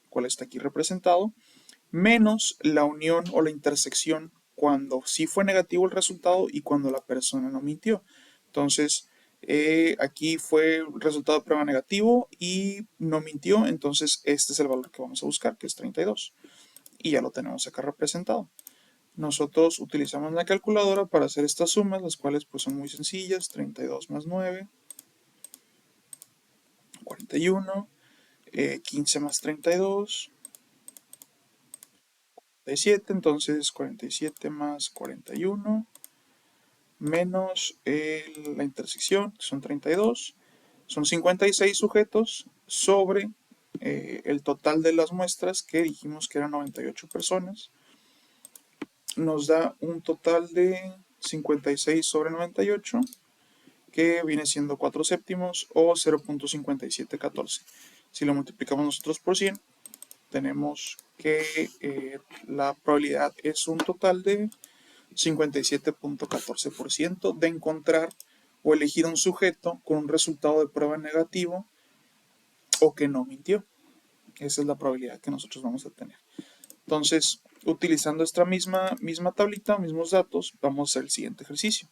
cual está aquí representado, menos la unión o la intersección cuando sí fue negativo el resultado y cuando la persona no mintió. Entonces aquí fue el resultado de prueba negativo y no mintió, entonces este es el valor que vamos a buscar, que es 32. Y ya lo tenemos acá representado. Nosotros utilizamos la calculadora para hacer estas sumas, las cuales pues son muy sencillas, 32 más 9, 41, 15 más 32, 47, entonces 47 más 41, menos la intersección, que son 32, son 56 sujetos sobre el total de las muestras que dijimos que eran 98 personas. Nos da un total de 56 sobre 98, que viene siendo 4 séptimos o 0.5714. Si lo multiplicamos nosotros por 100, tenemos que la probabilidad es un total de 57.14% de encontrar o elegir un sujeto con un resultado de prueba negativo o que no mintió. Esa es la probabilidad que nosotros vamos a tener. Entonces, utilizando esta misma tablita, mismos datos, vamos a hacer el siguiente ejercicio.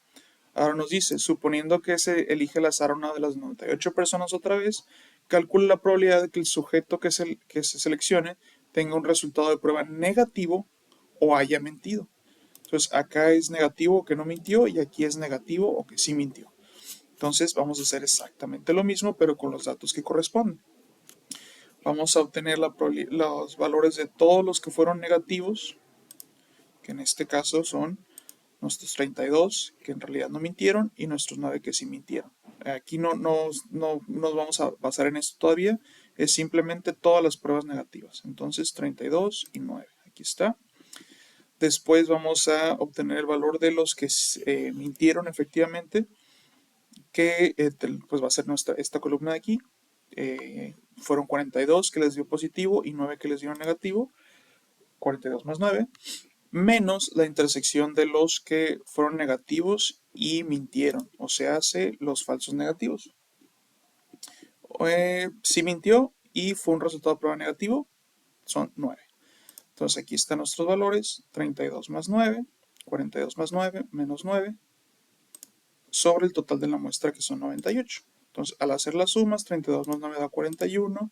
Ahora nos dice, suponiendo que se elige al azar a una de las 98 personas otra vez, calcula la probabilidad de que el sujeto que se seleccione tenga un resultado de prueba negativo o haya mentido. Entonces acá es negativo o que no mintió y aquí es negativo o que sí mintió. Entonces vamos a hacer exactamente lo mismo pero con los datos que corresponden. Vamos a obtener los valores de todos los que fueron negativos, que en este caso son nuestros 32 que en realidad no mintieron y nuestros 9 que sí mintieron. Aquí no nos vamos a basar en esto todavía, es simplemente todas las pruebas negativas. Entonces 32 y 9, aquí está. Después vamos a obtener el valor de los que mintieron efectivamente, que pues va a ser esta columna de aquí. Fueron 42 que les dio positivo y 9 que les dio negativo. 42 más 9, menos la intersección de los que fueron negativos y mintieron, o sea, hace los falsos negativos. Si mintió y fue un resultado de prueba negativo, son 9. Entonces aquí están nuestros valores, 32 más 9, 42 más 9, menos 9, sobre el total de la muestra que son 98. Entonces al hacer las sumas, 32 más 9 da 41,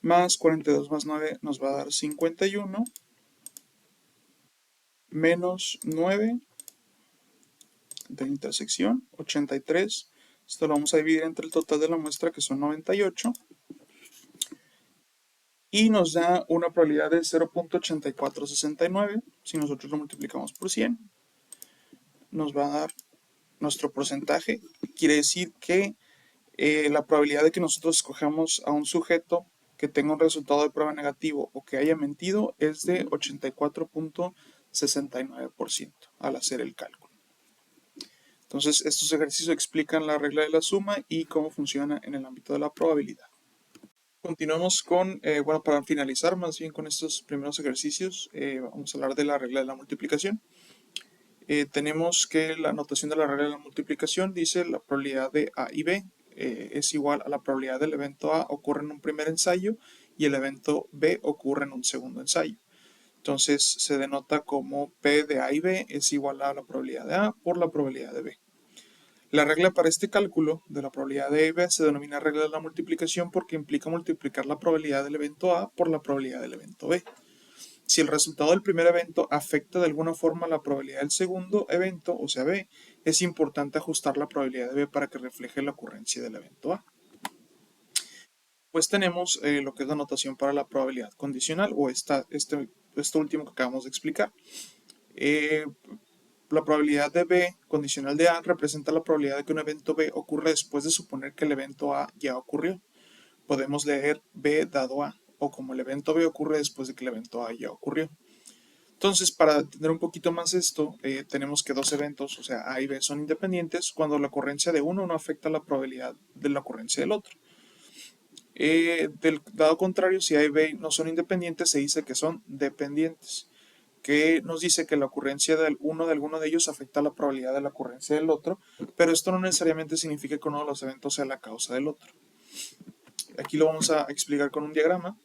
más 42 más 9 nos va a dar 51, menos 9 de la intersección, 83. Esto lo vamos a dividir entre el total de la muestra que son 98. Y nos da una probabilidad de 0.8469. Si nosotros lo multiplicamos por 100, nos va a dar nuestro porcentaje. Quiere decir que la probabilidad de que nosotros escojamos a un sujeto que tenga un resultado de prueba negativo o que haya mentido es de 84.69% al hacer el cálculo. Entonces, estos ejercicios explican la regla de la suma y cómo funciona en el ámbito de la probabilidad. Continuamos con, bueno, para finalizar más bien con estos primeros ejercicios, vamos a hablar de la regla de la multiplicación. Tenemos que la notación de la regla de la multiplicación dice la probabilidad de A y B es igual a la probabilidad del evento A ocurre en un primer ensayo y el evento B ocurre en un segundo ensayo. Entonces se denota como P de A y B es igual a la probabilidad de A por la probabilidad de B. La regla para este cálculo de la probabilidad de A y B se denomina regla de la multiplicación porque implica multiplicar la probabilidad del evento A por la probabilidad del evento B. Si el resultado del primer evento afecta de alguna forma la probabilidad del segundo evento, o sea B, es importante ajustar la probabilidad de B para que refleje la ocurrencia del evento A. Pues tenemos lo que es la notación para la probabilidad condicional o esto último que acabamos de explicar. La probabilidad de B condicional de A representa la probabilidad de que un evento B ocurra después de suponer que el evento A ya ocurrió. Podemos leer B dado A, o como el evento B ocurre después de que el evento A ya ocurrió. Entonces, para entender un poquito más esto, tenemos que dos eventos, o sea, A y B son independientes cuando la ocurrencia de uno no afecta la probabilidad de la ocurrencia del otro. Del lado contrario, si A y B no son independientes, se dice que son dependientes, que nos dice que la ocurrencia de alguno de ellos afecta la probabilidad de la ocurrencia del otro, pero esto no necesariamente significa que uno de los eventos sea la causa del otro. Aquí lo vamos a explicar con un diagrama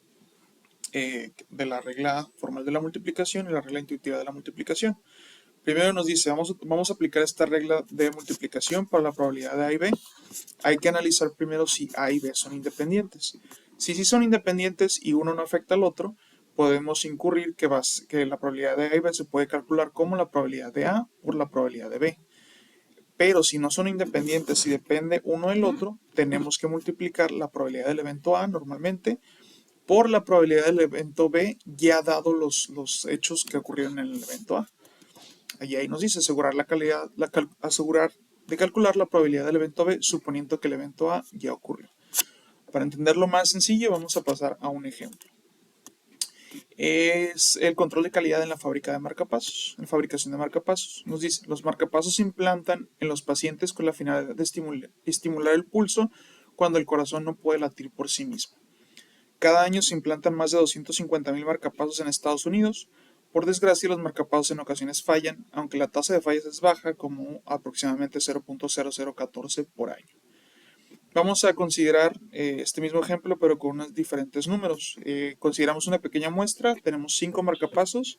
de la regla formal de la multiplicación y la regla intuitiva de la multiplicación. Primero nos dice, vamos a aplicar esta regla de multiplicación para la probabilidad de A y B. Hay que analizar primero si A y B son independientes. Si sí son independientes y uno no afecta al otro, podemos incurrir que la probabilidad de A y B se puede calcular como la probabilidad de A por la probabilidad de B. Pero si no son independientes y depende uno del otro, tenemos que multiplicar la probabilidad del evento A normalmente por la probabilidad del evento B ya dado los hechos que ocurrieron en el evento A. Y ahí nos dice asegurar asegurar de calcular la probabilidad del evento B suponiendo que el evento A ya ocurrió. Para entenderlo más sencillo vamos a pasar a un ejemplo. Es el control de calidad en la fábrica de marcapasos, en fabricación de marcapasos. Nos dice, los marcapasos se implantan en los pacientes con la finalidad de estimular el pulso cuando el corazón no puede latir por sí mismo. Cada año se implantan más de 250,000 marcapasos en Estados Unidos. Por desgracia, los marcapasos en ocasiones fallan, aunque la tasa de fallas es baja, como aproximadamente 0.0014 por año. Vamos a considerar este mismo ejemplo, pero con unos diferentes números. Consideramos una pequeña muestra, tenemos 5 marcapasos,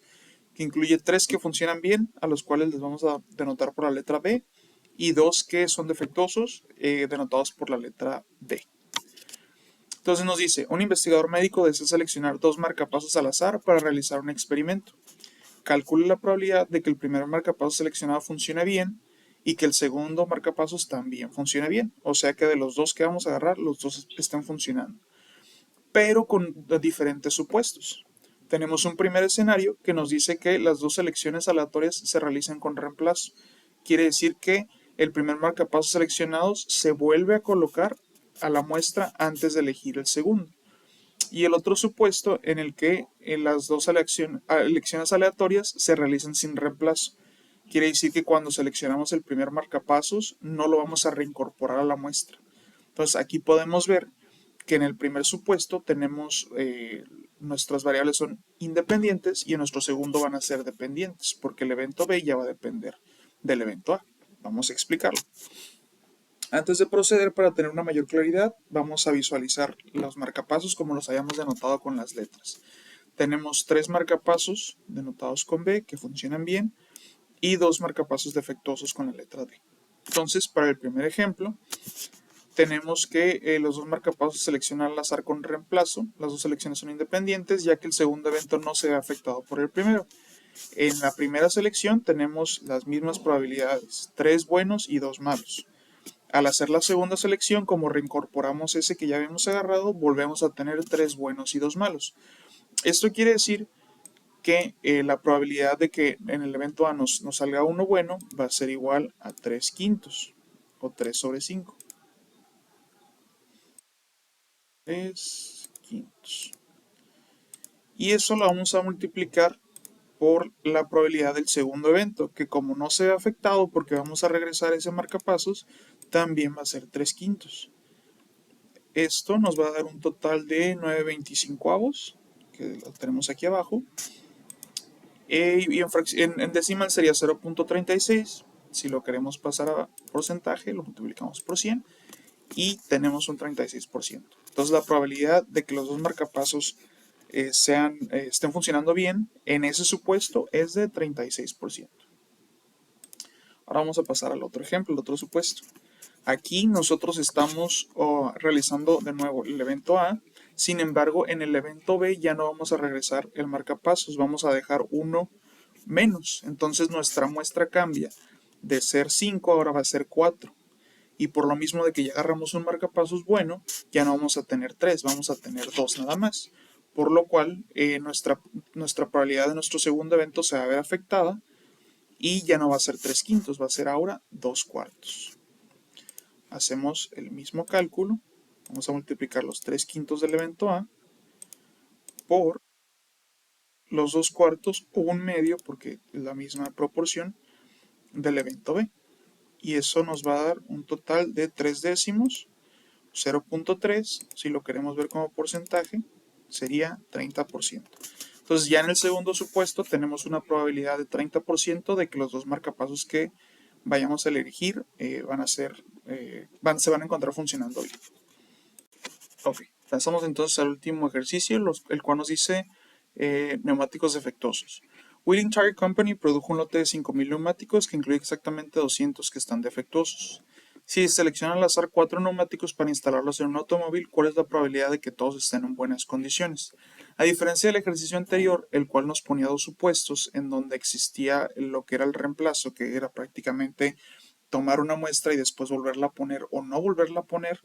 que incluye 3 que funcionan bien, a los cuales les vamos a denotar por la letra B, y 2 que son defectuosos, denotados por la letra D. Entonces nos dice, un investigador médico desea seleccionar 2 marcapasos al azar para realizar un experimento. Calcule la probabilidad de que el primer marcapasos seleccionado funcione bien y que el segundo marcapasos también funcione bien. O sea que de los 2 que vamos a agarrar, los 2 están funcionando. Pero con diferentes supuestos. Tenemos un primer escenario que nos dice que las 2 selecciones aleatorias se realizan con reemplazo. Quiere decir que el primer marcapasos seleccionado se vuelve a colocar a la muestra antes de elegir el segundo. Y el otro supuesto en el que las 2 elecciones aleatorias se realizan sin reemplazo. Quiere decir que cuando seleccionamos el primer marcapasos no lo vamos a reincorporar a la muestra. Entonces aquí podemos ver que en el primer supuesto tenemos nuestras variables son independientes y en nuestro segundo van a ser dependientes porque el evento B ya va a depender del evento A. Vamos a explicarlo. Antes de proceder, para tener una mayor claridad, vamos a visualizar los marcapasos como los hayamos denotado con las letras. Tenemos 3 marcapasos denotados con B que funcionan bien y 2 marcapasos defectuosos con la letra D. Entonces, para el primer ejemplo, tenemos que los 2 marcapasos se seleccionan al azar con reemplazo. Las 2 selecciones son independientes, ya que el segundo evento no se ve afectado por el primero. En la primera selección tenemos las mismas probabilidades, 3 buenos y 2 malos. Al hacer la segunda selección, como reincorporamos ese que ya habíamos agarrado, volvemos a tener 3 buenos y 2 malos. Esto quiere decir que la probabilidad de que en el evento A nos salga uno bueno va a ser igual a 3 quintos o 3 sobre 5. 3 quintos. Y eso lo vamos a multiplicar por la probabilidad del segundo evento, que como no se ve afectado porque vamos a regresar ese marcapasos, también va a ser 3 quintos. Esto nos va a dar un total de 9/25, que lo tenemos aquí abajo. Y en decimal sería 0.36. Si lo queremos pasar a porcentaje, lo multiplicamos por 100 y tenemos un 36%. Entonces la probabilidad de que los 2 marcapasos estén funcionando bien en ese supuesto es de 36%. Ahora vamos a pasar al otro ejemplo, el otro supuesto. Aquí nosotros estamos realizando de nuevo el evento A, sin embargo en el evento B ya no vamos a regresar el marcapasos, vamos a dejar uno menos. Entonces nuestra muestra cambia de ser 5, ahora va a ser 4. Y por lo mismo de que ya agarramos un marcapasos bueno, ya no vamos a tener 3, vamos a tener 2 nada más. Por lo cual nuestra probabilidad de nuestro segundo evento se va a ver afectada y ya no va a ser 3 quintos, va a ser ahora 2 cuartos. Hacemos el mismo cálculo, vamos a multiplicar los 3 quintos del evento A por los 2 cuartos o un medio, porque es la misma proporción del evento B. Y eso nos va a dar un total de 3 décimos, 0.3, si lo queremos ver como porcentaje, sería 30%. Entonces ya en el segundo supuesto tenemos una probabilidad de 30% de que los 2 marcapasos que vayamos a elegir se van a encontrar funcionando bien. Ok, pasamos entonces al último ejercicio, el cual nos dice neumáticos defectuosos. Wheeling Tire Company produjo un lote de 5.000 neumáticos que incluye exactamente 200 que están defectuosos. Si seleccionan al azar 4 neumáticos para instalarlos en un automóvil, ¿cuál es la probabilidad de que todos estén en buenas condiciones? A diferencia del ejercicio anterior, el cual nos ponía 2 supuestos en donde existía lo que era el reemplazo, que era prácticamente tomar una muestra y después volverla a poner o no volverla a poner,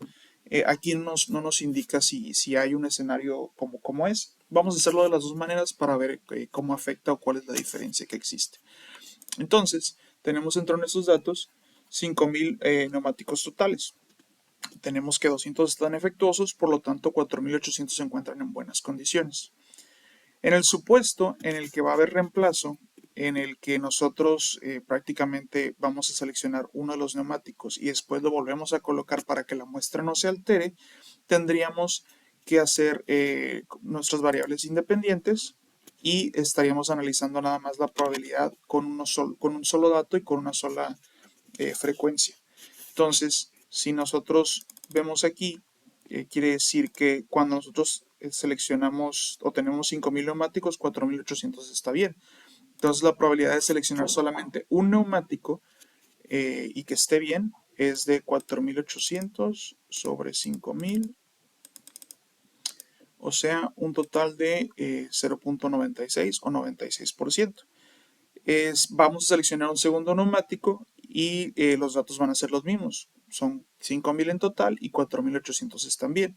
aquí no nos indica si hay un escenario como es. Vamos a hacerlo de las dos maneras para ver cómo afecta o cuál es la diferencia que existe. Entonces, tenemos dentro de nuestros datos 5.000 neumáticos totales. Tenemos que 200 están defectuosos, por lo tanto 4.800 se encuentran en buenas condiciones. En el supuesto en el que va a haber reemplazo, en el que nosotros prácticamente vamos a seleccionar uno de los neumáticos y después lo volvemos a colocar para que la muestra no se altere, tendríamos que hacer nuestras variables independientes y estaríamos analizando nada más la probabilidad con un solo dato y con una sola frecuencia. Entonces, si nosotros vemos aquí, quiere decir que cuando nosotros seleccionamos o tenemos 5.000 neumáticos, 4.800 está bien. Entonces la probabilidad de seleccionar solamente un neumático y que esté bien es de 4.800 sobre 5.000, o sea, un total de 0.96 o 96%. Vamos a seleccionar un segundo neumático y los datos van a ser los mismos. Son 5.000 en total y 4.800 están bien.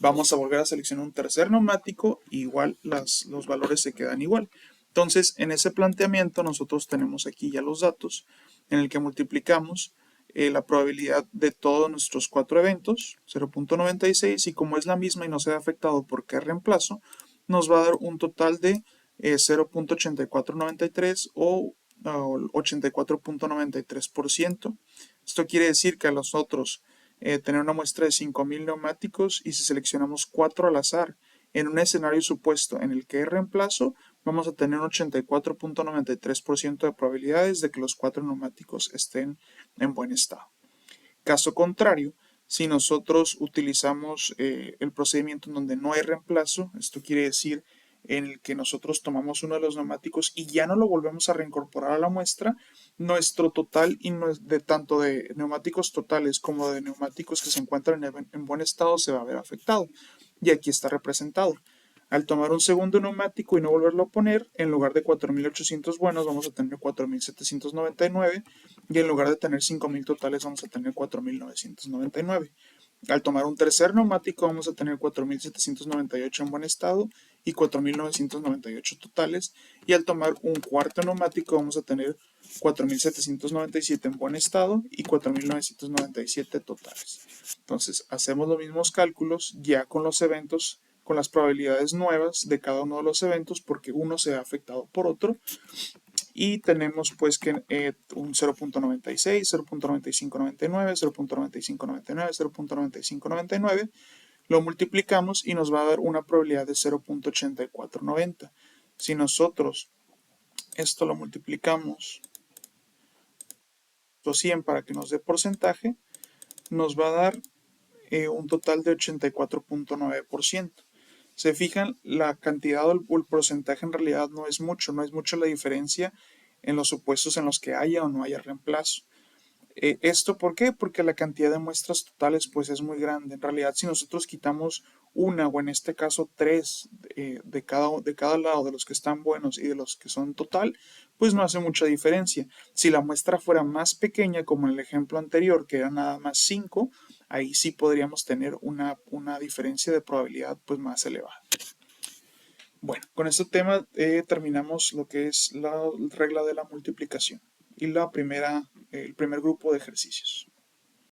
Vamos a volver a seleccionar un tercer neumático, igual los valores se quedan igual. Entonces, en ese planteamiento nosotros tenemos aquí ya los datos en el que multiplicamos la probabilidad de todos nuestros 4 eventos, 0.96, y como es la misma y no se ha afectado porque es reemplazo, nos va a dar un total de 0.8493 o 84.93%. Esto quiere decir que a los otros tener una muestra de 5.000 neumáticos y si seleccionamos 4 al azar en un escenario supuesto en el que es reemplazo, vamos a tener un 84.93% de probabilidades de que los 4 neumáticos estén en buen estado. Caso contrario, si nosotros utilizamos el procedimiento en donde no hay reemplazo, esto quiere decir en el que nosotros tomamos uno de los neumáticos y ya no lo volvemos a reincorporar a la muestra, nuestro total y de tanto de neumáticos totales como de neumáticos que se encuentran en buen estado se va a ver afectado. Y aquí está representado. Al tomar un segundo neumático y no volverlo a poner, en lugar de 4.800 buenos vamos a tener 4.799 y en lugar de tener 5.000 totales vamos a tener 4.999. Al tomar un tercer neumático vamos a tener 4.798 en buen estado y 4.998 totales. Y al tomar un cuarto neumático vamos a tener 4.797 en buen estado y 4.997 totales. Entonces hacemos los mismos cálculos ya con los eventos, con las probabilidades nuevas de cada uno de los eventos porque uno se ha afectado por otro. Y tenemos pues que un 0.96, 0.9599, 0.9599, 0.9599, lo multiplicamos y nos va a dar una probabilidad de 0.8490. Si nosotros esto lo multiplicamos por 100 para que nos dé porcentaje, nos va a dar un total de 84.9%. Se fijan, la cantidad o el porcentaje en realidad no es mucho la diferencia en los supuestos en los que haya o no haya reemplazo. ¿Esto por qué? Porque la cantidad de muestras totales pues es muy grande. En realidad, si nosotros quitamos una o en este caso tres de cada lado de los que están buenos y de los que son total, pues no hace mucha diferencia. Si la muestra fuera más pequeña, como en el ejemplo anterior, que era nada más 5, ahí sí podríamos tener una diferencia de probabilidad pues más elevada. Bueno, con este tema terminamos lo que es la regla de la multiplicación y el primer grupo de ejercicios.